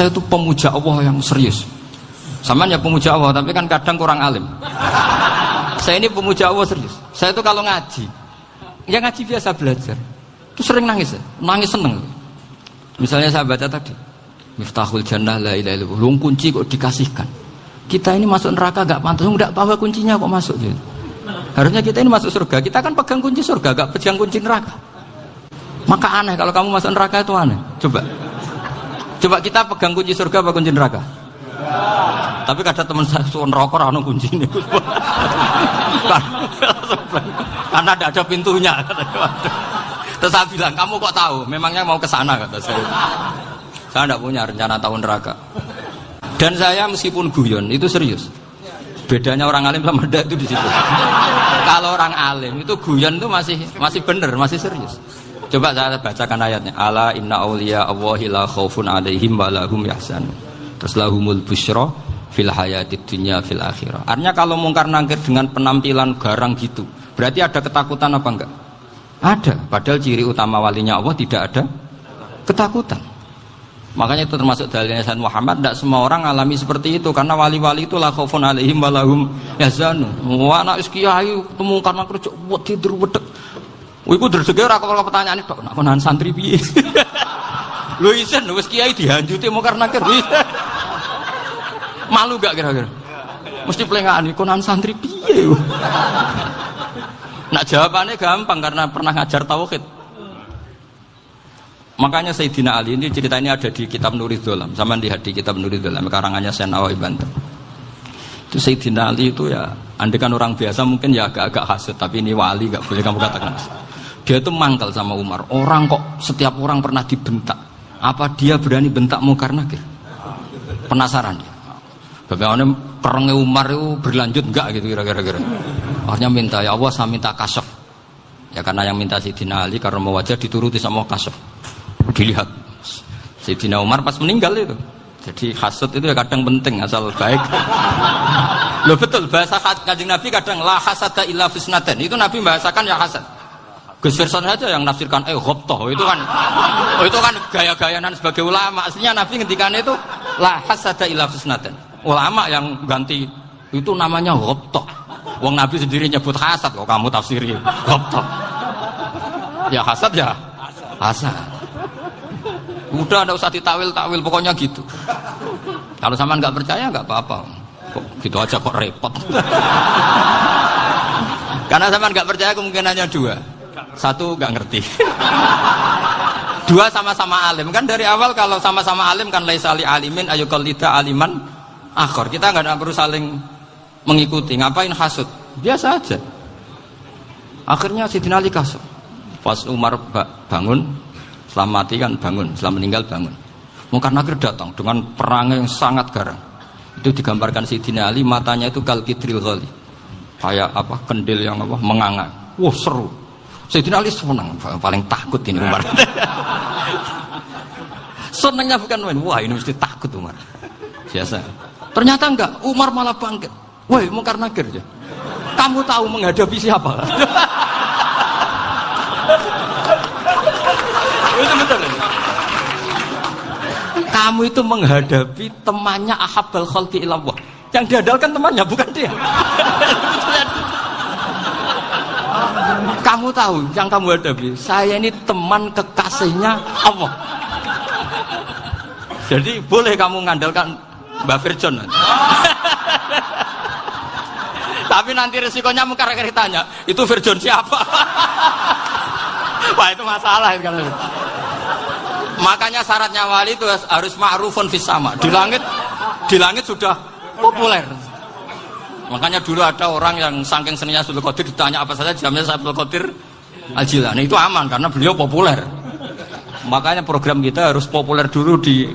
Saya itu pemuja Allah yang serius. Sama ya pemuja Allah, tapi kan kadang kurang alim. Saya ini pemuja Allah serius. Saya itu kalau ngaji, ya ngaji biasa belajar, itu sering nangis, nangis seneng. Misalnya saya baca tadi, Miftahul Jannah la ilaha illallah, lung kunci kok dikasihkan. Kita ini masuk neraka gak pantas, enggak bawa kuncinya kok masuk gitu. Harusnya kita ini masuk surga, kita kan pegang kunci surga, gak pegang kunci neraka. Maka aneh kalau kamu masuk neraka itu aneh. Coba kita pegang kunci surga apa kunci neraka? Tapi kadang teman saya suon rokok anu kunci ini. Karena tidak ada pintunya. Terus saya bilang, kamu kok tahu? Memangnya mau ke sana kata saya. Saya tidak punya rencana tahu neraka. Dan saya meskipun guyon itu serius. Bedanya orang alim sama ndak itu di situ. Kalau orang alim itu guyon itu masih benar, masih serius. Coba saya bacakan ayatnya. Ala inna awliya Allahi la khaufun alaihim wa lahum yahzanun. Terus lahumul busyra fil hayatid dunya fil akhirah. Artinya kalau mungkar nangkir dengan penampilan garang gitu, berarti ada ketakutan apa enggak? Ada. Padahal ciri utama walinya Allah tidak ada ketakutan. Makanya itu termasuk dalilnya Sayyid Muhammad. Tidak semua orang alami seperti itu, karena wali-wali itu la khaufun alaihim wa lahum yahzanun. Wah anak kiai ketemu karena kerja buat tidur wedek. Iku dreseke ora kok pertanyaane tok nek konan santri piye. Lho isen wis kiai dihanjuti mungkar nakir. Malu gak kira-kira? Mesti plengaan konan santri piye. Nak jawabannya gampang karena pernah ngajar tauhid. Makanya Sayyidina Ali ini ceritanya ada di kitab Nurul Dholam. Sama lihat di kitab Nurul Dholam karangannya Syekh Nawawi Banten. Itu Sayyidina Ali itu ya, andekan orang biasa mungkin ya agak-agak hasud, tapi ini wali gak boleh kamu katakan. Dia itu mangkal sama Umar. Orang kok setiap orang pernah dibentak. Apa dia berani bentak mungkar nakir? Penasaran dia. Bagaimana perangnya Umar itu berlanjut enggak gitu kira-kira. Akhirnya minta, ya Allah saya minta kasaf. Ya karena yang minta Sayyidina Ali karena mau wajah dituruti sama kasaf. Dilihat Sayyidina Umar pas meninggal itu. Jadi hasud itu ya kadang penting asal baik. Loh betul bahasa Kanjeng Nabi kadang la hasada illa fisnaten. Itu Nabi bahasakan ya hasad. Gus Verson saja yang nafsirkan ghobtoh itu kan gaya-gayanan sebagai ulama. Aslinya Nabi ngendikan itu la hasada illa fisnaten. Ulama yang ganti itu namanya ghobtoh. Wong Nabi sendiri nyebut hasad kok kamu tafsiri ghobtoh. Ya hasad ya hasad. Udah enggak usah ditawil-tawil pokoknya gitu. Kalau sama nggak percaya nggak apa-apa. Kok gitu aja kok repot. Karena sama nggak percaya kemungkinannya dua. Satu nggak ngerti. Dua sama-sama alim. Kan dari awal kalau sama-sama alim kan laisa li alimin ayuqallida aliman akhor. Kita nggak perlu saling mengikuti. Ngapain hasud? Biasa aja. Akhirnya Sayyidina Ali kasut. Pas Umar bangun, setelah mati kan bangun, setelah meninggal bangun. Mungkar nakir datang dengan perang yang sangat garang. Itu digambarkan Sayyidina Ali matanya itu kalkidril ghali. Kayak apa? Kendil yang apa? Menganga. Wah seru. Sayyidina Ali senang, paling takut ini Umar. Senangnya bukan main. Wah ini mesti takut Umar. Biasa. Ternyata enggak. Umar malah bangkit. Woi mungkar nakir aja. Kamu tahu menghadapi siapa? Itu betul. Kamu itu menghadapi temannya ahabbal khalqi ilallah. Yang diandalkan temannya bukan dia. Kamu tahu yang kamu hadapi. Saya ini teman kekasihnya Allah. Jadi boleh kamu mengandalkan Mbak Virjon. Tapi nanti resikonya mungkar nakir tanya, itu Virjon siapa? Wah itu masalah kan. Makanya syaratnya wali itu harus ma'rufun fis sama. Di langit sudah populer. Makanya dulu ada orang yang saking seninya Abdul Qadir ditanya apa saja jamnya Abdul Qadir Al-Jilani. Itu aman karena beliau populer. Makanya program kita harus populer dulu di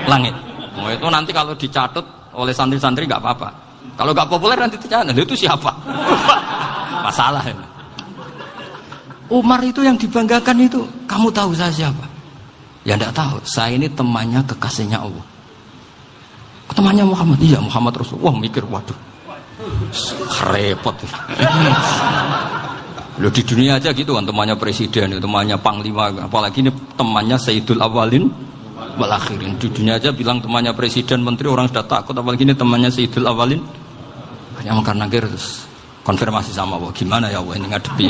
langit. Oh, itu nanti kalau dicatut oleh santri-santri nggak apa-apa. Kalau nggak populer nanti dicatat itu siapa? Masalah ini. Umar itu yang dibanggakan itu, kamu tahu saya siapa? Ya enggak tahu, saya ini temannya kekasihnya Allah. Temannya Muhammad, iya Muhammad Rasulullah. Wah mikir, waduh, repot. Loh di dunia aja gitu kan, temannya presiden, temannya panglima, apalagi ini temannya Sayyidul Awalin wal akhirin. Di dunia aja bilang temannya presiden, menteri, orang sudah takut, apalagi ini temannya Sayyidul Awalin. Hanya mungkar nakir terus konfirmasi sama Allah, gimana ya Allah ini ngadepi.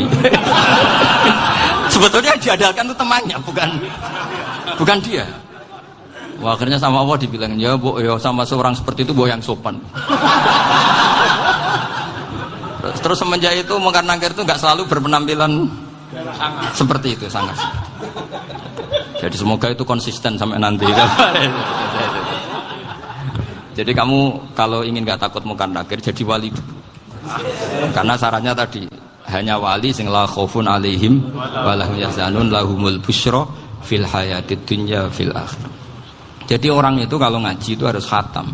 Sebetulnya yang diadalkan itu temannya, bukan dia. Wah, akhirnya sama Allah dibilang, ya Bu, ya sama seorang seperti itu Bu yang sopan. Terus semenjak itu mungkar nakir itu nggak selalu berpenampilan seperti itu, sangat. Jadi semoga itu konsisten sampai nanti. Jadi kamu kalau ingin nggak takut mungkar nakir, jadi wali dulu. Karena syaratnya tadi hanya wali sing la khaufun alaihim walahum yahzanun lahumul busyra fil hayatid dunya fil akhir. Jadi orang itu kalau ngaji itu harus khatam.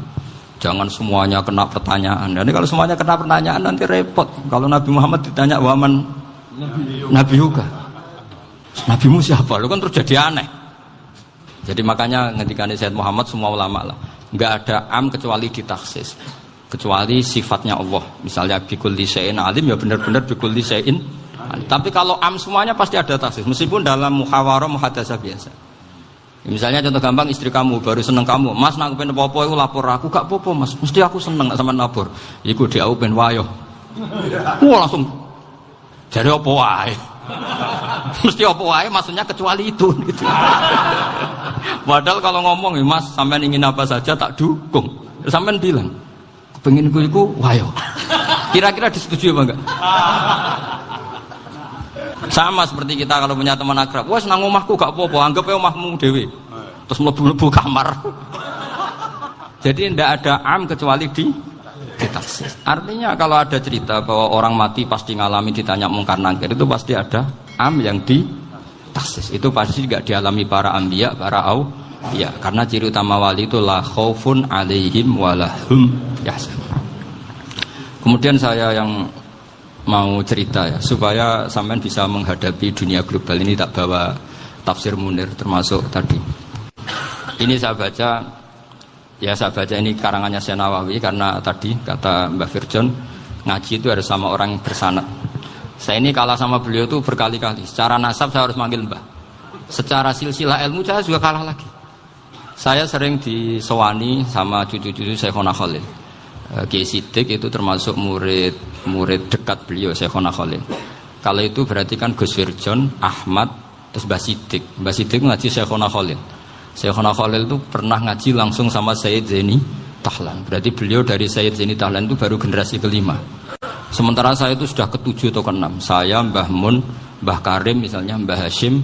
Jangan semuanya kena pertanyaan. Dan kalau semuanya kena pertanyaan nanti repot. Kalau Nabi Muhammad ditanya waman Nabi juga. Nabimu siapa? Lu kan terus jadi aneh. Jadi makanya ketika Sayyid Muhammad semua ulama lah, enggak ada am kecuali ditaksis. Kecuali sifatnya Allah, misalnya bikulli syai'in alim, ya benar-benar bikulli syai'in alim. Tapi kalau am semuanya pasti ada taksis, meskipun dalam muhawarah muhadasah biasa. Misalnya contoh gampang, istri kamu baru seneng kamu, Mas nak pengen apa-apa itu lapor aku, gak apa-apa Mas, mesti aku seneng gak sama lapor. Iku dia aku pengen wayo. Wah langsung jadi apa wae. Mesti apa wae maksudnya kecuali itu gitu. Padahal kalau ngomong, Mas sampean ingin apa saja tak dukung. Sampean bilang pengen gue iku wayo. Kira-kira disetujui apa enggak? Sama seperti kita kalau punya teman akrab, wes nang omahku gak apa-apa, anggap ae omahmu dhewe. Terus mlebu-mlebu kamar. Jadi tidak ada am kecuali ditaksis. Artinya kalau ada cerita bahwa orang mati pasti ngalami ditanya mungkar nakir, itu pasti ada am yang ditaksis. Itu pasti enggak dialami para anbiya, para ya, karena ciri utama wali itu la khaufun alaihim walahum yahzanun. Kemudian saya yang mau cerita ya, supaya sampean bisa menghadapi dunia global ini, tak bawa tafsir Munir termasuk tadi. Ini saya baca ini karangannya Syekh Nawawi, karena tadi kata Mbah Firjon ngaji itu harus sama orang bersanad. Saya ini kalah sama beliau itu berkali-kali. Secara nasab saya harus manggil Mbah. Secara silsilah ilmu saya juga kalah lagi. Saya sering disewani sama cucu-cucu Syekhona Khalil. Kiai Siddiq itu termasuk murid dekat beliau, Syekhona Khalil. Kalau itu berarti kan Gus Firjon, Ahmad, terus Mbah Siddiq. Mbah Siddiq ngaji Syekhona Khalil. Syekhona Khalil itu pernah ngaji langsung sama Sayyid Zaini Tahlan. Berarti beliau dari Sayyid Zaini Tahlan itu baru generasi kelima. Sementara saya itu sudah ke-7 atau ke-6. Saya, Mbah Mun, Mbah Karim misalnya, Mbah Hashim,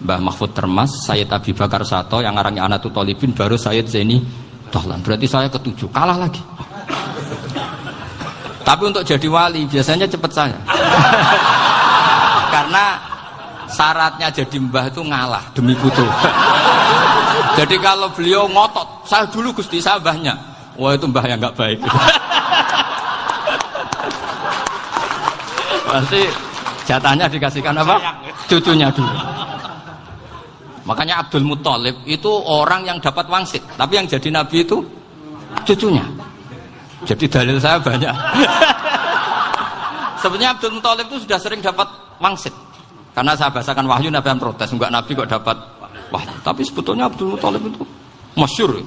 Mbah Mahfud Termas, Sayyid Abi Bakar Sato yang arahnya Anatul Talibin, baru Sayyid Zaini Tahlan. Berarti saya ke-7, kalah lagi. Tapi untuk jadi wali biasanya cepat saya. Karena syaratnya jadi mbah itu ngalah demi putu. Jadi kalau beliau ngotot, saya dulu Gusti, saya mbahnya. Wah itu mbah yang nggak baik. Pasti jatahnya dikasihkan apa? Cucunya dulu. Makanya Abdul Muthalib itu orang yang dapat wangsit, tapi yang jadi nabi itu cucunya. Jadi dalil saya banyak. Sebenarnya Abdul Muthalib itu sudah sering dapat wangsit. Karena saya bahasakan wahyu, Nabi yang protes, enggak nabi kok dapat wahyu. Tapi sebetulnya Abdul Muthalib itu masyhur.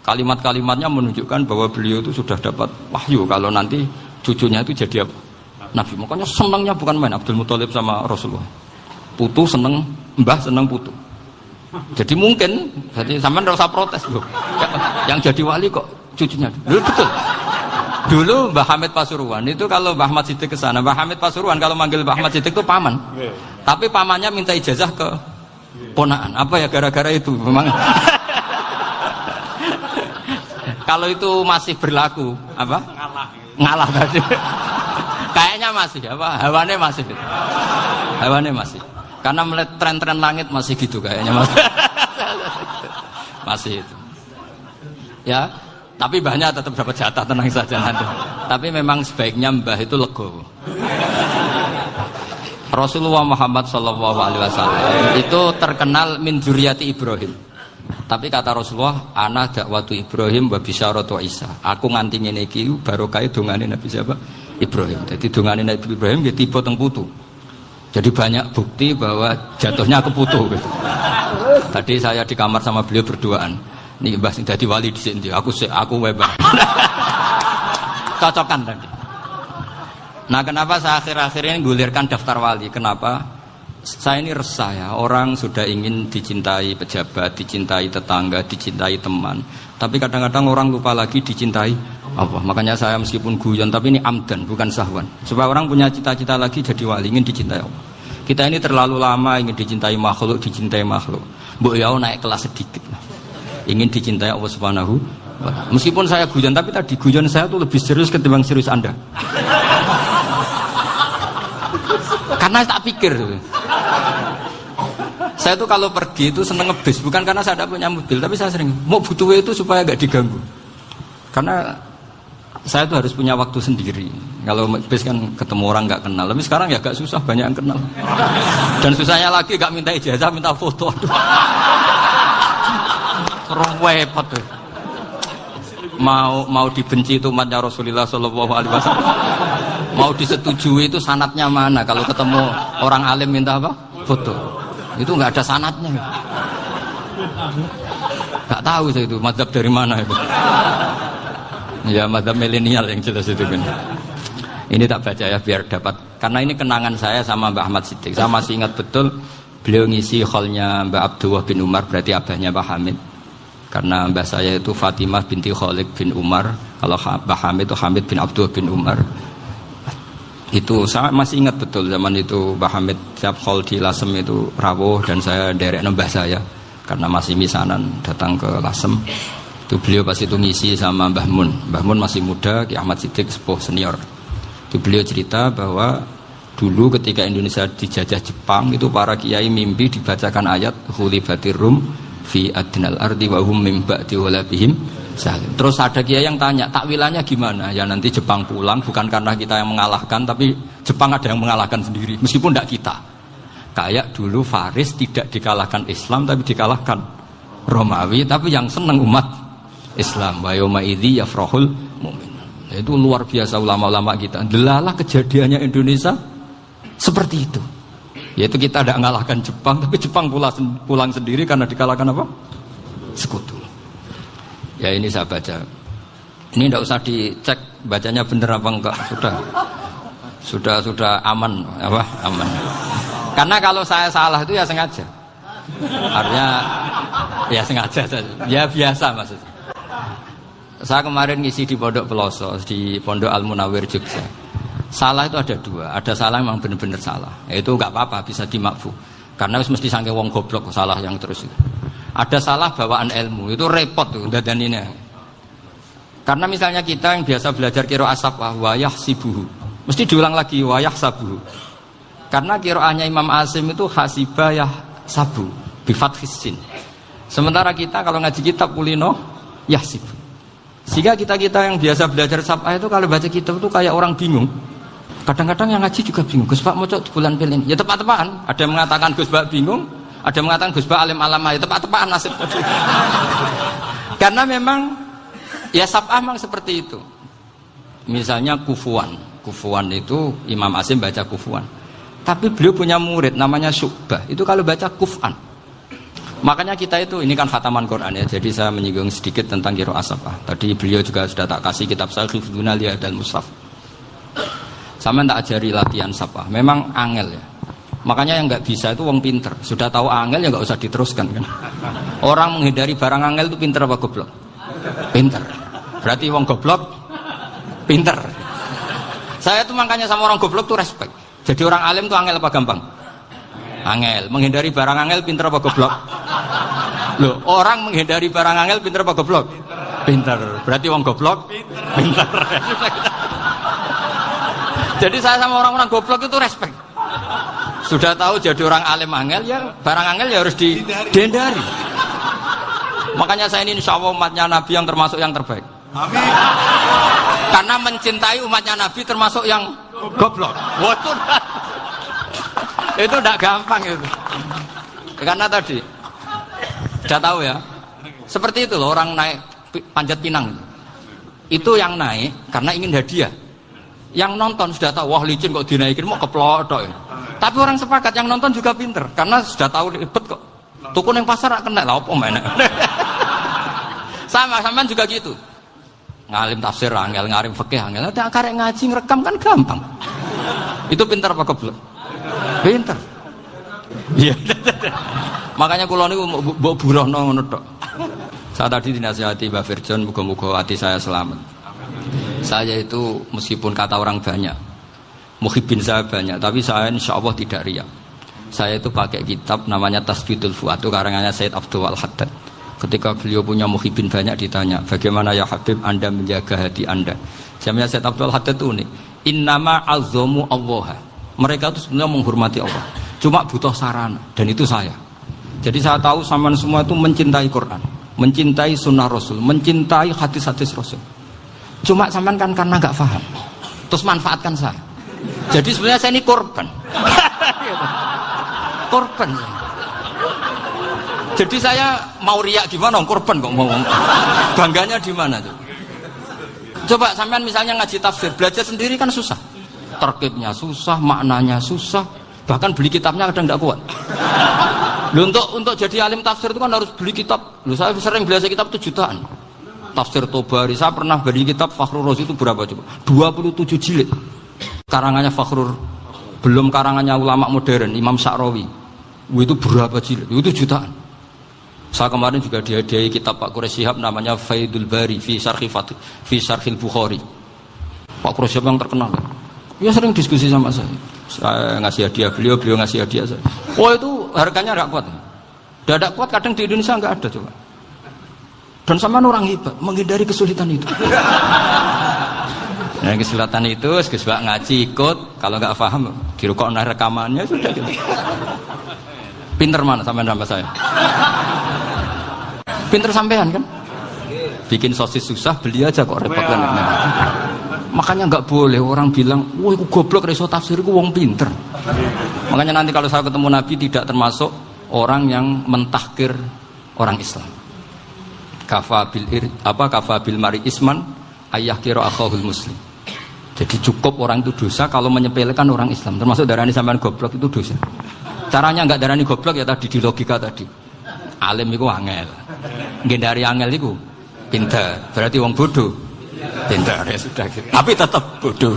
Kalimat-kalimatnya menunjukkan bahwa beliau itu sudah dapat wahyu kalau nanti cucunya itu jadi apa? Nabi. Makanya senangnya bukan main Abdul Muthalib sama Rasulullah. Putu seneng, mbah seneng putu. Jadi mungkin, jadi sampean enggak usah protes loh. Yang jadi wali kok cucunya. Loh, betul. Dulu Mbah Hamid Pasuruan itu kalau Mbah Ahmad Siddiq ke sana, Mbah Hamid Pasuruan kalau manggil Mbah Ahmad Siddiq itu paman. Tapi pamannya minta ijazah ke ponakan. Apa ya gara-gara itu memang. Kalau itu masih berlaku, apa? Ngalah tadi. Kayaknya masih apa? Hawane masih. Hawane masih. Karena melihat tren-tren langit masih gitu kayaknya masih. Masih itu. Ya. Tapi mbahnya tetap dapat jatah, tenang saja nanti. Tapi memang sebaiknya mbah itu legowo. Rasulullah Muhammad SAW itu terkenal min dzurriyyati Ibrahim. Tapi kata Rasulullah, ana dakwatu Ibrahim wa bisyaratu Isa. Aku nganti ngene iki barokah dongane Nabi siapa? Ibrahim. Jadi dongane Nabi Ibrahim nggih tiba teng putu. Jadi banyak bukti bahwa jatuhnya ke putu gitu. Tadi saya di kamar sama beliau berduaan. Nih Mbah sing dadi wali di sini. Aku Mbah. Cocokan tadi. Nah, kenapa saya akhir-akhir ini gulirkan daftar wali? Kenapa? Saya ini resah ya. Orang sudah ingin dicintai pejabat, dicintai tetangga, dicintai teman. Tapi kadang-kadang orang lupa lagi dicintai Allah. Makanya saya meskipun guyon, tapi ini amdan, bukan sahwan. Supaya orang punya cita-cita lagi jadi wali, ingin dicintai Allah. Kita ini terlalu lama ingin dicintai makhluk. Mbok ya naik kelas sedikit. Ingin dicintai Allah Subhanahu wa Ta'ala. Meskipun saya guyon, tapi tadi guyon saya itu lebih serius ketimbang serius Anda. Karena tak pikir. Saya tuh kalau pergi itu seneng ngebis, bukan karena saya tidak punya mobil, tapi saya sering mau butuh itu supaya gak diganggu. Karena saya tuh harus punya waktu sendiri. Kalau ngebis kan ketemu orang gak kenal, tapi sekarang ya gak susah, banyak yang kenal. Dan susahnya lagi gak minta ijazah, minta foto. Repot tuh. Mau dibenci itu umatnya Rasulullah Shallallahu Alaihi Wasallam. Mau disetujui itu sanatnya mana? Kalau ketemu orang alim minta apa? Foto. Itu nggak ada sanatnya. Nggak tahu saya itu mazhab dari mana itu. Ya mazhab milenial yang jelas itu kan. Ini tak baca ya biar dapat. Karena ini kenangan saya sama Mbak Ahmad Siddiq. Saya masih ingat betul beliau ngisi hallnya Mbak Abdullah bin Umar, berarti abahnya Mbak Hamid. Karena mbah saya itu Fatimah binti Khalid bin Umar, kalau Mbah Hamid itu Hamid bin Abdullah bin Umar. Itu saya masih ingat betul zaman itu Mbah Hamid siap hall di Lasem itu rawuh dan saya derek mbah saya karena masih misanan datang ke Lasem. Itu beliau pas itu ngisi sama Mbah Mun. Mbah Mun masih muda, Ki Ahmad Siddiq sepuh senior. Itu beliau cerita bahwa dulu ketika Indonesia dijajah Jepang itu para kiai mimpi dibacakan ayat Khulifatir Rum fi adnal ardi wa hum min ba'di walabihim salim. Terus ada kiai yang tanya, takwilannya gimana? Ya nanti Jepang pulang bukan karena kita yang mengalahkan, tapi Jepang ada yang mengalahkan sendiri, meskipun tidak kita. Kayak dulu Faris tidak dikalahkan Islam, tapi dikalahkan Romawi, tapi yang senang umat Islam. Wa yauma idzi yafrahul mu'min. Itu luar biasa ulama-ulama kita. Delalah kejadiannya Indonesia seperti itu. Yaitu kita tidak mengalahkan Jepang, tapi Jepang pulang sendiri karena dikalahkan apa? Sekutu. Ya ini saya baca. Ini tidak usah dicek bacanya benar apa enggak. Sudah aman apa? Aman. Karena kalau saya salah itu ya sengaja. Artinya ya sengaja. Ya biasa maksudnya. Saya kemarin ngisi di Pondok Peloso, di Pondok Al Munawir Jogja. Salah itu ada dua, ada salah yang memang benar-benar salah. Itu enggak apa-apa, bisa dimakfu. Karena mesti saking wong goblok salah yang terus itu. Ada salah bawaan ilmu, itu repot tuh dadaninya. Karena misalnya kita yang biasa belajar qiraah sabah wayah sibuhu, mesti diulang lagi wayah sabuhu. Karena qiraahnya Imam Asim itu hasibah yah sabu bi fathis sin. Sementara kita kalau ngaji kitab kulino yahsib. Sehingga kita yang biasa belajar sabah itu kalau baca kitab itu kayak orang bingung. Kadang-kadang yang ngaji juga bingung. Gus Pak mau cok bulan pilih. Ya tepat-tepatan. Ada yang mengatakan Gus Pak bingung, ada yang mengatakan Gus Pak alim alama. Ya tepat-tepatan nasib. Karena memang ya sabah memang seperti itu. Misalnya kufuan. Kufuan itu Imam Asim baca kufuan. Tapi beliau punya murid namanya Syu'bah. Itu kalau baca kuf'an. Makanya kita itu, ini kan khataman Quran ya. Jadi saya menyinggung sedikit tentang qiraah sabah. Tadi beliau juga sudah tak kasih kitab saya Hifdzuna Liya dan Mushaf. Sama tak ajari latihan sabah. Memang angel ya. Makanya yang nggak bisa itu wong pinter. Sudah tahu angel ya nggak usah diteruskan kan. Orang menghindari barang angel itu pinter apa goblok? Pinter. Berarti wong goblok pinter. Saya tuh makanya sama orang goblok tuh respect. Jadi orang alim tuh angel apa gampang? Angel. Menghindari barang angel pinter apa goblok? Loh, orang menghindari barang angel pinter apa goblok? Pinter. Berarti wong goblok pinter. Jadi saya sama orang-orang goblok itu respect. Sudah tahu jadi orang alim angel ya barang angel ya harus dihindari. Makanya saya ini insya Allah umatnya Nabi yang termasuk yang terbaik. Amin. Karena mencintai umatnya Nabi termasuk yang goblok. Waduh. Itu tidak gampang itu. Karena tadi sudah tahu ya. Seperti itu loh orang naik panjat pinang. Itu yang naik karena ingin hadiah. Yang nonton sudah tahu, wah licin kok dinaikin mau keplodok ya. Tapi orang sepakat yang nonton juga pinter karena sudah tahu ribet kok Tuku ning pasar rak kena lha opo menek. Sama sampean juga gitu. Ngalim tafsir angel, ngalim fikih angel. Nek karek ngaji ngrekam kan gampang. Itu pintar apa goblok? Pintar. Iya. Makanya kula niku mbok burohno ngono tok. Saya tadi dinasihati Mbak Firjon, muga-muga hati saya selamat. Saya itu meskipun kata orang banyak, muhibbin saya banyak, tapi saya insya Allah tidak riya. Saya itu pakai kitab namanya Tasbidul Fuad, itu karangannya Sayyid Abdul Haddad. Ketika beliau punya muhibbin banyak ditanya, bagaimana ya Habib Anda menjaga hati Anda? Jamnya Sayyid Abdul Haddad itu unik. Innama azzamu Allah. Mereka itu sebenarnya menghormati Allah. Cuma butuh sarana, dan itu saya. Jadi saya tahu sampean semua itu mencintai Quran, mencintai sunnah Rasul, mencintai hadis-hadis Rasul. Cuma sampean kan karena nggak paham, terus manfaatkan saya. Jadi sebenarnya saya ini korban. Korban. Jadi saya mau riak gimana? Korban kok mau. Bangganya di mana tuh? Coba sampean misalnya ngaji tafsir, belajar sendiri kan susah. Terkibnya susah, maknanya susah. Bahkan beli kitabnya kadang tidak kuat. Loh, untuk jadi alim tafsir itu kan harus beli kitab. Loh, saya sering belajar kitab itu jutaan. Tafsir Tobari, saya pernah beli kitab Fakhrur Razi itu berapa coba? 27 jilid. Karangannya Fakhrur, belum karangannya ulama modern, Imam Sa'rawi. Itu berapa jilid? Itu jutaan. Saya kemarin juga dihadiahi kitab Pak Quraish Shihab namanya Faidul Bari fi Syarhil Bukhari. Pak Quraish Shihab yang terkenal. Dia sering diskusi sama saya. Saya ngasih hadiah beliau ngasih hadiah saya. Oh itu harganya nggak kuat. Tidak kuat kadang di Indonesia nggak ada coba. Dan sama orang hebat menghindari kesulitan itu. Nah, kesulitan itu sebab ngaji ikut, kalau nggak paham dirukok rekamannya sudah gitu. Pinter mana sampean sama saya? Pinter sampean kan? Bikin sosis susah, beli aja kok repot kan. Makanya nggak boleh orang bilang, wah aku goblok reso tafsir aku wong pinter. Makanya nanti kalau saya ketemu Nabi tidak termasuk orang yang mentahkir orang Islam. Kafa bil mari isman ayah kira akhahul muslim. Jadi cukup orang itu dosa kalau menyepelekan orang Islam. Termasuk darani sampean goblok itu dosa. Caranya nggak darani goblok ya tadi di logika tadi. Alim itu angel. Ngendari angel itu pinter. Berarti wong bodoh. Pinter ya sudah gitu. Tapi tetap bodoh.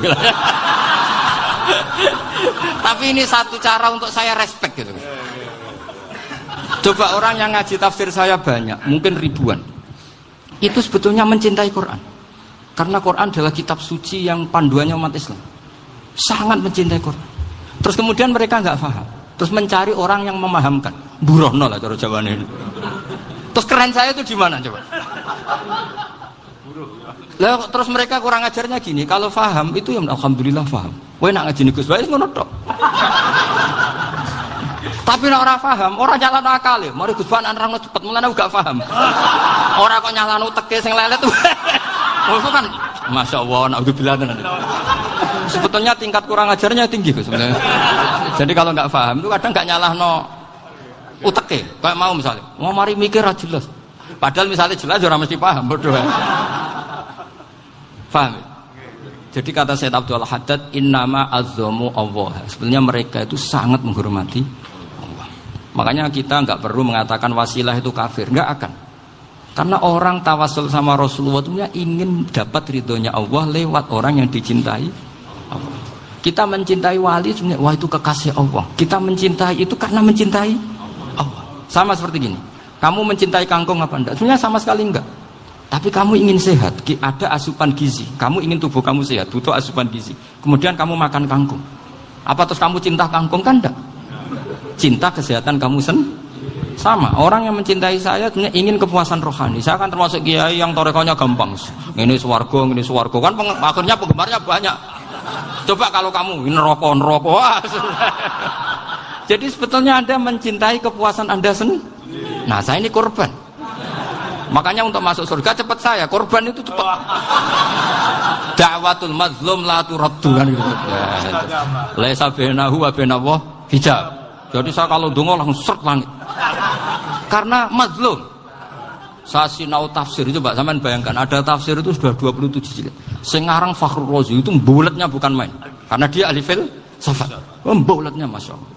Tapi ini satu cara untuk saya respect gitu. Coba orang yang ngaji tafsir saya banyak, mungkin ribuan. Itu sebetulnya mencintai Quran. Karena Quran adalah kitab suci yang panduannya umat Islam. Sangat mencintai Quran. Terus kemudian mereka nggak paham. Terus mencari orang yang memahamkan. Burohno lah cara Jawa ini. Terus keren saya itu di mana coba? Lah terus mereka kurang ajarnya gini, kalau paham itu ya alhamdulillah paham. Kowe nak ngaji Gus Bae ngono tok. Tapi nek ora paham, ora nyalano akale. Mari Gus Bae nerangno cepet mulane gak paham. Ora kok nyalano teke sing lelet. Itu kan Masya Allah, naudzubillah. Sebetulnya tingkat kurang ajarnya tinggi Gus sebenarnya. Jadi kalau nggak paham itu kadang nggak nyalahno uteke. Kayak mau misalnya, mau mari mikir aja jelas. Padahal misalnya jelas orang mesti paham, bodoh. Paham? Jadi kata Sayyid Abdul Haddad, innama azzamu Allah. Sebenarnya mereka itu sangat menghormati Allah. Makanya kita nggak perlu mengatakan wasilah itu kafir, nggak akan. Karena orang tawasul sama Rasulullah itu ingin dapat ridhonya Allah lewat orang yang dicintai Allah. Kita mencintai wali sebenarnya, wah itu kekasih Allah. Kita mencintai itu karena mencintai Allah. Sama seperti gini, kamu mencintai kangkung apa enggak? Sebenarnya sama sekali enggak. Tapi kamu ingin sehat, ada asupan gizi. Kamu ingin tubuh kamu sehat, butuh asupan gizi. Kemudian kamu makan kangkung. Apa terus kamu cinta kangkung? Kan enggak. Cinta kesehatan kamu sama. Orang yang mencintai saya sebenarnya ingin kepuasan rohani. Saya kan termasuk kiai yang torekonya gampang. Ini swarga, kan akhirnya penggemarnya banyak. Coba kalau kamu neraka. Jadi sebetulnya Anda mencintai kepuasan Anda sendiri. Nah, saya ini korban. Makanya untuk masuk surga cepat saya, korban itu cepat. Da'watul mazlum la turaddu kan gitu. Laisa bainahu wa bainallah hijab. Jadi saya kalau donga langsung seret langit. Karena mazlum. Saya sinau tafsir itu, Pak, sampean bayangkan ada tafsir itu sudah 27 jilid. Sing ngarang Fakhrur Razi itu buletnya bukan main. Karena dia ahli filsafat. Buletnya Masya Allah.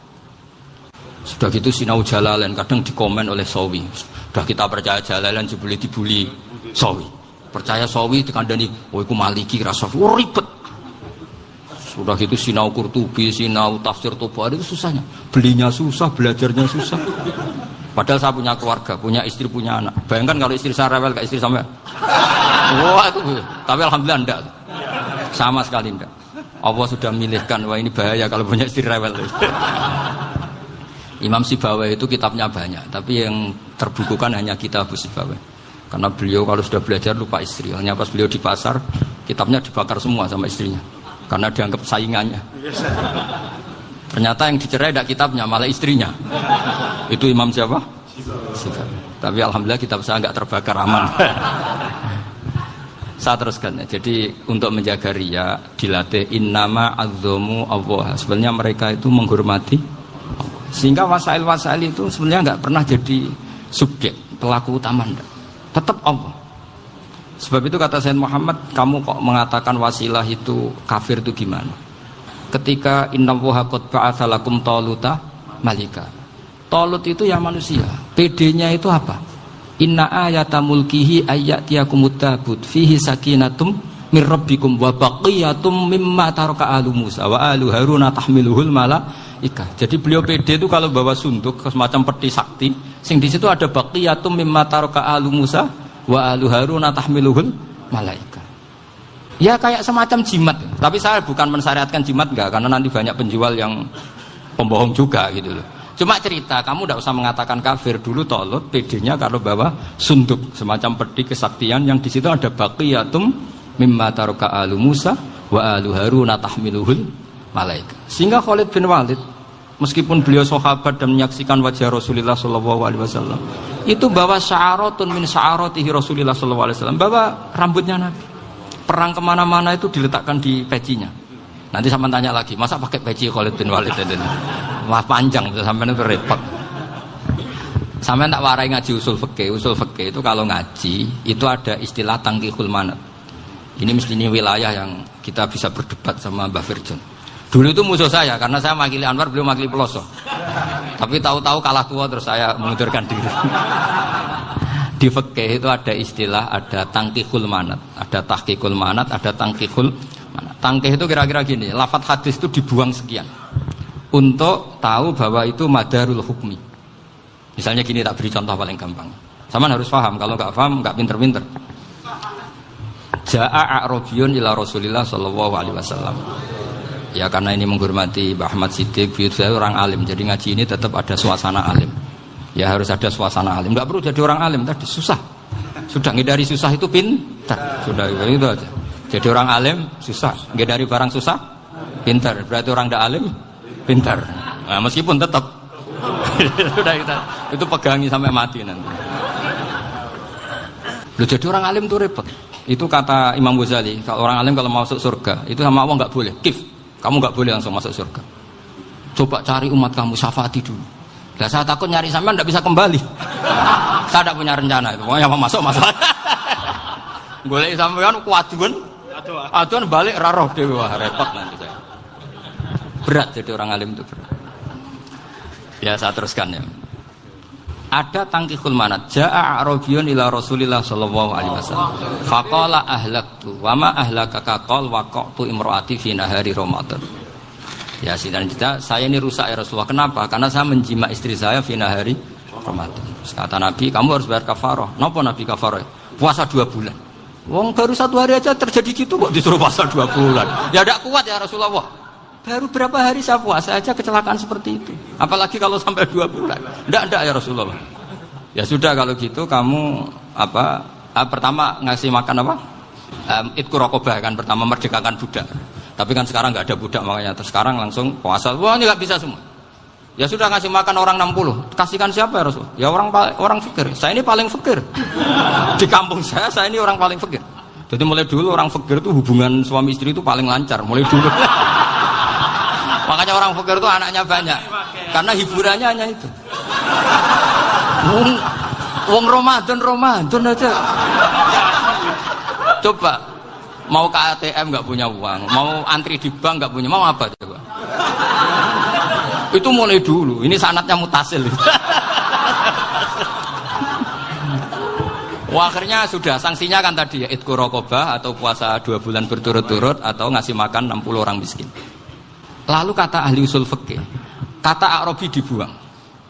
Sudah gitu sinau Jalalain kadang dikomen oleh Sawi. Sudah kita percaya Jalalain jebule dibuli Sawi. Percaya Sawi dikandani, "Oh iku Maliki rasa ribet." Sudah gitu sinau Qurtubi, sinau tafsir Tabari itu susahnya. Belinya susah, belajarnya susah. Padahal saya punya keluarga, punya istri, punya anak. Bayangkan kalau istri saya rewel, kayak istri sampai. Wah itu, tapi alhamdulillah enggak. Sama sekali enggak. Allah sudah milihkan, wah ini bahaya kalau punya istri rewel. Imam Sibawai itu kitabnya banyak, tapi yang terbukukan hanya kitab Sibawai. Karena beliau kalau sudah belajar lupa istri. Hanya pas beliau di pasar, kitabnya dibakar semua sama istrinya. Karena dianggap saingannya. Ternyata yang dicerai tidak kitabnya, malah istrinya. Itu Imam siapa? Tapi alhamdulillah kitab saya nggak terbakar, aman. Saya teruskan. Jadi untuk menjaga riya dilatih innama azzamu Allah. Sebenarnya mereka itu menghormati, sehingga wasail-wasail itu sebenarnya nggak pernah jadi subjek pelaku utama, tetap Allah. Sebab itu kata Sayyid Muhammad, kamu kok mengatakan wasilah itu kafir itu gimana? Ketika innallaha qad ba'atsa lakum taluta malika. Talut itu ya manusia. PD-nya itu apa? Inna ayata mulkihi ayyatiyakumut tabut fihi sakinatum mir rabbikum wa baqiyatum mimma taraka alu Musa wa alu Haruna tahmiluhul malaika. Jadi beliau PD itu kalau bawa sunduk semacam peti sakti, sing di situ ada baqiyatum mimma taraka alu Musa wa alu Haruna tahmiluhul malaika. Ya kayak semacam jimat. Tapi saya bukan mensyariatkan jimat enggak, karena nanti banyak penjual yang pembohong juga gitu loh. Cuma cerita, kamu tidak usah mengatakan kafir. Dulu Talut PD-nya kalau bawa sunduk semacam peti kesaktian yang di situ ada baqiyatum mimma taraka alu Musa wa alu Haruna tahmiluhul malaika. Sehingga Khalid bin Walid meskipun beliau sahabat dan menyaksikan wajah Rasulullah SAW, itu bawa sya'aratun min sya'aratihi Rasulullah SAW, bawa rambutnya Nabi. Perang kemana-mana itu diletakkan di pecinya. Nanti sampai tanya lagi, masa pakai peci Khalid bin Walid ini? Wah panjang, sampai itu repot. Sampai tak warai ngaji usul fikih. Usul fikih itu kalau ngaji itu ada istilah tangkihul manat. Ini mestinya wilayah yang kita bisa berdebat sama Mbah Firjon. Dulu itu musuh saya karena saya makili Anwar, beliau makili Peloso. Tapi tahu-tahu kalah tua terus saya mengundurkan diri. Di fikih itu ada istilah, ada tangkihul manat, ada tahqiqul manat, ada tangkihul manat. Tangkih itu kira-kira gini, lafadz hadis itu dibuang sekian untuk tahu bahwa itu madarul hukmi. Misalnya gini, tak beri contoh paling gampang. Sama harus paham, kalau nggak paham nggak pinter-pinter. Ja'a a'rabiyun ila Rasulillah sallallahu alaihi wasallam. Ya karena ini menghormati Mbah Ahmad Siddiq, saya orang alim, jadi ngaji ini tetap ada suasana alim. Ya harus ada suasana alim. Nggak perlu jadi orang alim tadi, susah. Sudah ngindari susah itu pintar. Sudah itu aja. Jadi orang alim susah, ngindari barang susah pintar. Berarti orang tidak alim pintar. Nah, meskipun tetap sudah itu pegangi sampai mati nanti. Loh, jadi orang alim itu repot. Itu kata Imam Ghazali, kalau orang alim kalau mau masuk surga itu sama Allah nggak boleh. Kif, kamu nggak boleh langsung masuk surga. Coba cari umat kamu, syafaati dulu. Nah, saya takut nyari sampean tidak bisa kembali. Saya tidak punya rencana itu. Pokoknya mau masuk masalah. Golek sampean kuaduan. Aduan balik raroh dewe, wah repot nanti saya. Berat jadi orang alim itu berat. Ya saya teruskan ya. Ada tangkihul manat. Ja'a a'rabiyun ila Rasulillah sallallahu alaihi wasallam. Faqala ahlaktu wa ma ahlakaka qal waqa'tu imraati fi nahari Ramadan. Ya sidang saya ini rusak ya Rasulullah. Kenapa? Karena saya menjima istri saya fi nahari Ramadan. Kata Nabi, kamu harus bayar kafarah. Napa Nabi kafarah? Puasa 2 bulan. Wong baru 1 hari aja terjadi gitu kok disuruh puasa 2 bulan. Ya tidak kuat ya Rasulullah. Baru berapa hari saya puasa aja kecelakaan seperti itu. Apalagi kalau sampai 2 bulan. Tidak ya Rasulullah. Ya sudah kalau gitu kamu pertama ngasih makan apa? Itqu raqabah kan, pertama merdekakan budak. Tapi kan sekarang nggak ada budak makanya. Terus sekarang langsung puasa. Wah ini nggak bisa semua. Ya sudah ngasih makan orang 60. Kasihkan siapa ya Rasul? Ya orang fakir. Saya ini paling fakir. Di kampung saya ini orang paling fakir. Jadi mulai dulu orang fakir itu hubungan suami istri itu paling lancar. Mulai dulu. Makanya orang fakir itu anaknya banyak. Karena hiburannya hanya itu. Wong Ramadan aja. Coba. Mau ke ATM nggak punya uang, mau antri di bank nggak punya, mau apa coba? Itu mulai dulu. Ini sanadnya mutasil. Wah, akhirnya sudah sanksinya kan tadi ya idku raqabah atau puasa 2 bulan berturut-turut atau ngasih makan 60 orang miskin. Lalu kata ahli usul fikih, kata Arabi dibuang,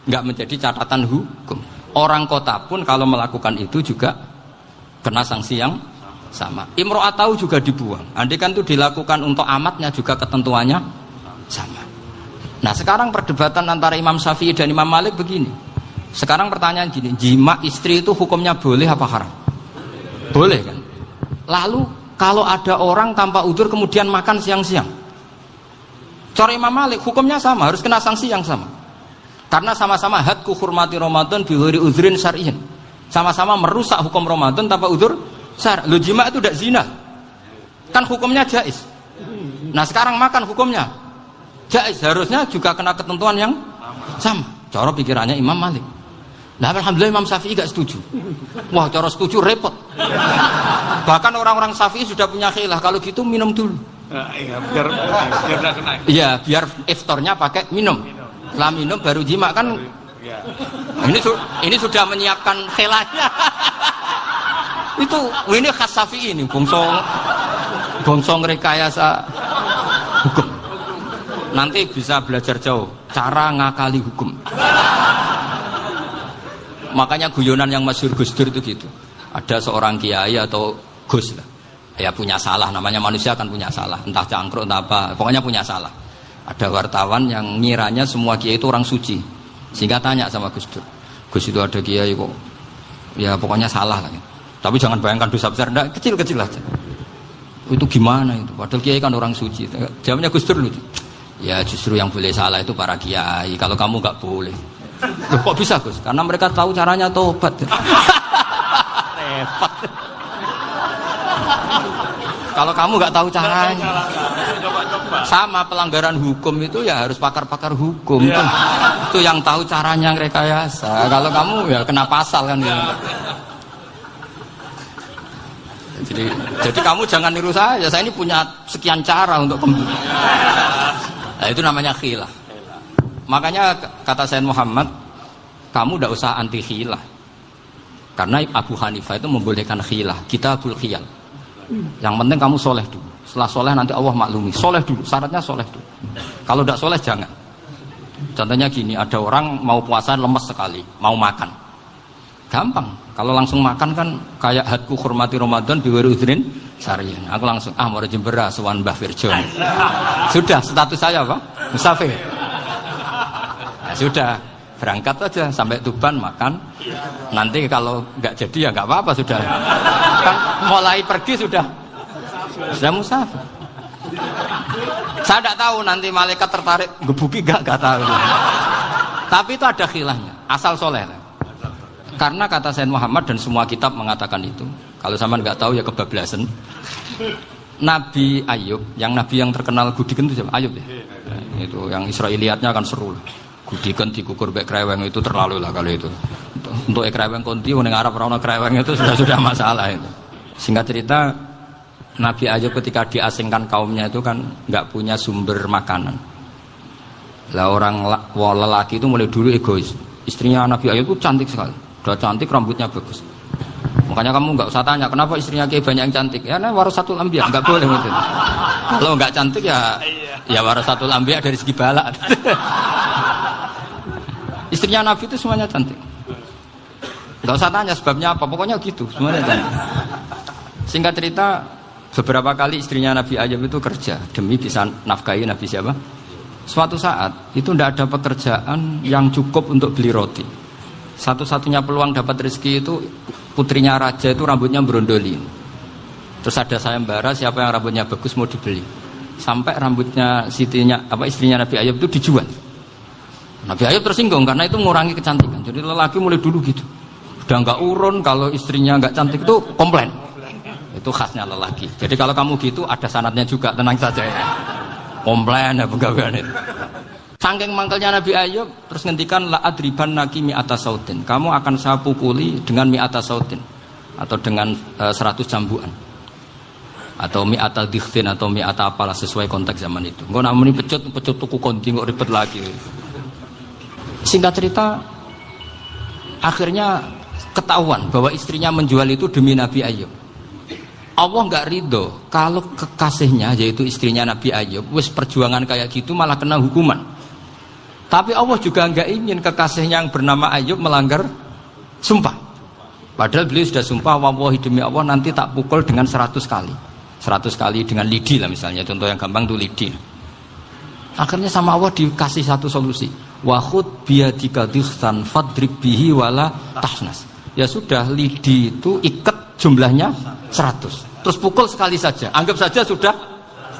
nggak menjadi catatan hukum. Orang kota pun kalau melakukan itu juga kena sanksi yang sama. Imro'atau juga dibuang. Andai kan itu dilakukan untuk amatnya juga ketentuannya sama. Nah sekarang perdebatan antara Imam Syafi'i dan Imam Malik begini. Sekarang pertanyaan gini, jima istri itu hukumnya boleh apa haram? Boleh kan? Lalu kalau ada orang tanpa udzur kemudian makan siang-siang, cara Imam Malik hukumnya sama, harus kena sanksi yang sama. Karena sama-sama hadku hurmati Ramadan bighairi udzrin syar'iyyin. Sama-sama merusak hukum Ramadan tanpa udzur syar'. Lu jima itu tidak zina. Kan hukumnya jaiz. Nah, sekarang makan hukumnya jaiz, harusnya juga kena ketentuan yang sama. Cara pikirannya Imam Malik. Nah, alhamdulillah Imam Syafi'i gak setuju. Wah, cara setuju repot. Bahkan orang-orang Syafi'i sudah punya khilaf, kalau gitu minum dulu. Iya, biar kena. Iya, biar iftarnya pakai minum. Setelah minum baru jima kan. Ya. Ini sudah menyiapkan khilafnya. Ini khas Syafi'i ini, bongsong rekayasa hukum. Nanti bisa belajar jauh cara ngakali hukum. Makanya guyonan yang masyhur Gus Dur itu gitu. Ada seorang kiai atau Gus lah, ya punya salah, namanya manusia kan punya salah, entah cangkruk entah apa, pokoknya punya salah. Ada wartawan yang ngiranya semua kiai itu orang suci, sehingga tanya sama Gus Dur, Gus itu ada kiai kok, ya pokoknya salah lah. Tapi jangan bayangkan dosa besar, enggak, kecil-kecil aja. Itu gimana itu? Padahal kiai kan orang suci. Jawabnya Gus Dur lucu. Ya justru yang boleh salah itu para kiai. Kalau kamu nggak boleh. Loh, kok bisa Gus? Karena mereka tahu caranya tobat. Repot. Kalau kamu nggak tahu caranya, sama pelanggaran hukum itu ya harus pakar-pakar hukum. Ya. Itu yang tahu caranya rekayasa. Kalau kamu ya kena pasal kan. Ya. Jadi kamu jangan niru saya ini punya sekian cara untuk nah, itu namanya khilaf. Makanya kata Sayyid Muhammad, kamu tidak usah anti khilaf. Karena Abu Hanifah itu membolehkan khilaf, kitabul khiyal. Yang penting kamu soleh dulu. Setelah soleh nanti Allah maklumi. Soleh dulu, syaratnya soleh dulu. Kalau tidak soleh jangan. Contohnya gini, ada orang mau puasa lemes sekali, mau makan. Gampang. Kalau langsung makan kan kayak hadku hormati Ramadan bighairi udzrin syar'iyyin. Aku langsung mau jembera sowan Mbah Firjo. Sudah status saya apa? Musafir. Nah, sudah berangkat aja sampai Tuban makan. Nanti kalau nggak jadi ya nggak apa-apa sudah. Kan mulai pergi sudah musafir. Saya tidak tahu nanti malaikat tertarik gebuki nggak tahu. Tapi itu ada khilafnya. Asal soleh. Karena kata Sayyid Muhammad dan semua kitab mengatakan itu. Kalau sama nggak tahu ya kebablasan. Nabi Ayub, yang terkenal Gudiken itu siapa? Ayub ya. Nah, itu yang Israiliyatnya kan seru. Gudiken dikukur bek kreweng itu terlalu lah kalau itu. Untuk kreweng konti, ning Arab ora ono kreweng itu sudah masalah itu. Singkat cerita, Nabi Ayub ketika diasingkan kaumnya itu kan nggak punya sumber makanan. Lah orang lelaki itu mulai dulu egois. Istrinya Nabi Ayub itu cantik sekali. Udah cantik, rambutnya bagus. Makanya kamu nggak usah tanya kenapa istrinya kayak banyak yang cantik. Ya nah warasatul anbiya, nggak boleh gitu. Kalau nggak cantik ya warasatul anbiya dari segi balak. Istrinya Nabi itu semuanya cantik. Nggak usah tanya sebabnya apa, pokoknya gitu, semuanya cantik. Singkat cerita, beberapa kali istrinya Nabi Ayub itu kerja demi bisa nafkahi Nabi siapa? Suatu saat itu tidak ada pekerjaan yang cukup untuk beli roti. Satu-satunya peluang dapat rezeki itu putrinya raja itu rambutnya berondoli. Terus ada sayembara siapa yang rambutnya bagus mau dibeli. Sampai rambutnya istrinya Nabi Ayub itu dijual. Nabi Ayub tersinggung karena itu mengurangi kecantikan. Jadi lelaki mulai dulu gitu. Udah nggak urun kalau istrinya nggak cantik itu komplain. Itu khasnya lelaki. Jadi kalau kamu gitu ada sanadnya juga, tenang saja ya. Komplain ya pegawaian itu. Saking mangkelnya Nabi Ayub terus ngendikan la adriban naki mi'ata sautin. Kamu akan saya pukuli dengan mi'ata sautin atau dengan 100 cambukan. Atau mi'ata dikhtin atau mi'ata apalah sesuai konteks zaman itu. Engko namanya pecut tuku konti kok ribet lagi. Singkat cerita, akhirnya ketahuan bahwa istrinya menjual itu demi Nabi Ayub. Allah nggak ridho kalau kekasihnya yaitu istrinya Nabi Ayub wis perjuangan kayak gitu malah kena hukuman. Tapi Allah juga nggak ingin kekasihnya yang bernama Ayub melanggar sumpah. Padahal beliau sudah sumpah, wallahi demi Allah nanti tak pukul dengan 100 kali. 100 kali dengan lidi lah misalnya, contoh yang gampang tuh lidi. Akhirnya sama Allah dikasih satu solusi. Wa khud biyadika dikhtan fadrib bihi wala tahnas. Ya sudah, lidi itu ikat jumlahnya 100. Terus pukul sekali saja. Anggap saja sudah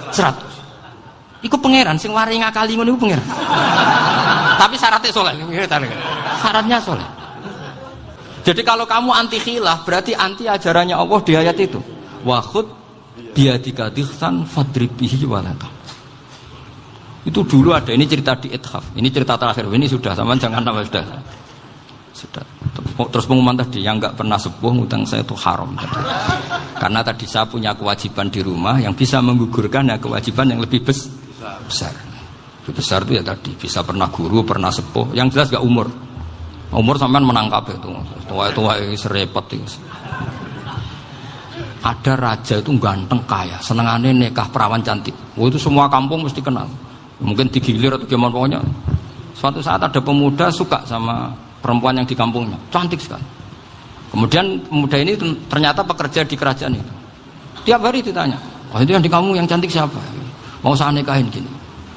100. Iku pangeran sing wari ngakali ngono iku pangeran. Tapi syaratnya soleh. Syaratnya soleh. Jadi kalau kamu anti khilaf berarti anti ajarannya Allah di ayat itu. Wa khud biyadika dikhtan fadrib bihi wala tahnas. Itu dulu ada, ini cerita di Ithaf, ini cerita terakhir, ini sudah, sama jangan nama sudah. Terus pengumuman tadi, yang nggak pernah sepuh ngutang saya itu haram tadi. Karena tadi saya punya kewajiban di rumah yang bisa menggugurkan ya kewajiban yang lebih besar. Lebih besar itu ya tadi, bisa pernah guru, pernah sepuh, yang jelas nggak umur. Umur sampean menangkap itu, tua serepot itu. Ada raja itu ganteng kaya, senengannya nikah perawan cantik. Itu semua kampung mesti kenal. Mungkin digilir atau gimana pokoknya. Suatu saat ada pemuda suka sama perempuan yang di kampungnya, cantik sekali. Kemudian pemuda ini ternyata pekerja di kerajaan itu. Tiap hari ditanya, oh itu yang di kamu yang cantik siapa? Mau saya nikahin gini.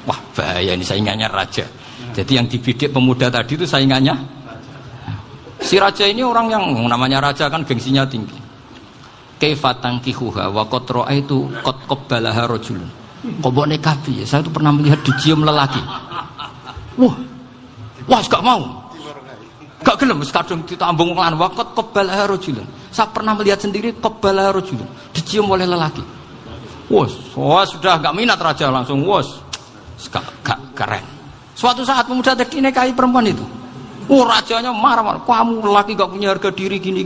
Wah bahaya ini saingannya raja. Jadi yang dibidik pemuda tadi itu saingannya. Si raja ini orang yang namanya raja kan gengsinya tinggi. Kaifatang kihuha wa qad ra'aitu qad qabbalaha rajulun. Kok boleh kafi? Saya itu pernah melihat dicium lelaki. Wah, gak mau. Gak gelem, kadang ditambung lan waqat qabbalah rajulun. Saya pernah melihat sendiri qabbalah rajulun, dicium oleh lelaki. Wah, sudah gak minat raja langsung. Gak keren. Suatu saat pemuda tadi nikahi perempuan itu. Rajanya marah-marah. Kamu lelaki gak punya harga diri gini.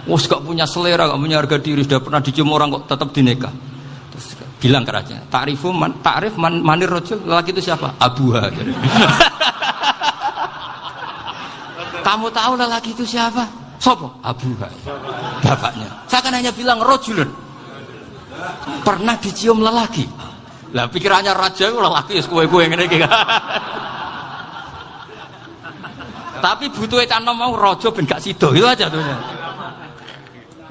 Gak punya selera, gak punya harga diri, sudah pernah dicium orang kok tetap dinikah. Bilang ke raja, ta'rif manir rajul, lelaki itu siapa? Abuha. Kamu tahu lelaki itu siapa? Sopo? Abuha. Bapaknya. Saya kan hanya bilang rajulun. Pernah dicium lelaki. Lah pikirannya raja itu lelaki kue-kue ngene iki. Tapi butuhe canom mau raja ben gak sida itu aja tuh.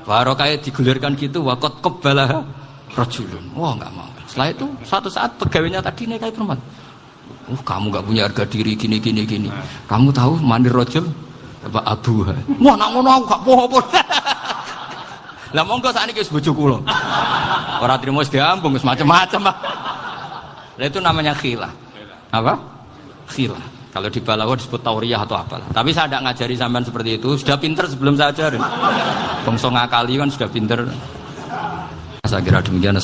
Baru kayak digulirkan gitu waqat qabbalah rajulun. Wah nggak mau. Setelah itu suatu saat pegawainya tadi nikahi perempuan. Kamu nggak punya harga diri gini. Kamu tahu mandir rajul apa abuha? Wah nak ngono aku gak apa-apa. Lah monggo sakniki wis bojo kula. Ora trimo wis diambung wis macam-macam. Lah itu namanya khilah. Apa? Khilah. Kalau di Balaghah disebut tauriyah atau apalah. Tapi saya tidak ngajari sampean seperti itu. Sudah pinter sebelum saya ajarin. Bangsa ngakali kan sudah pinter. Saya kira demikian.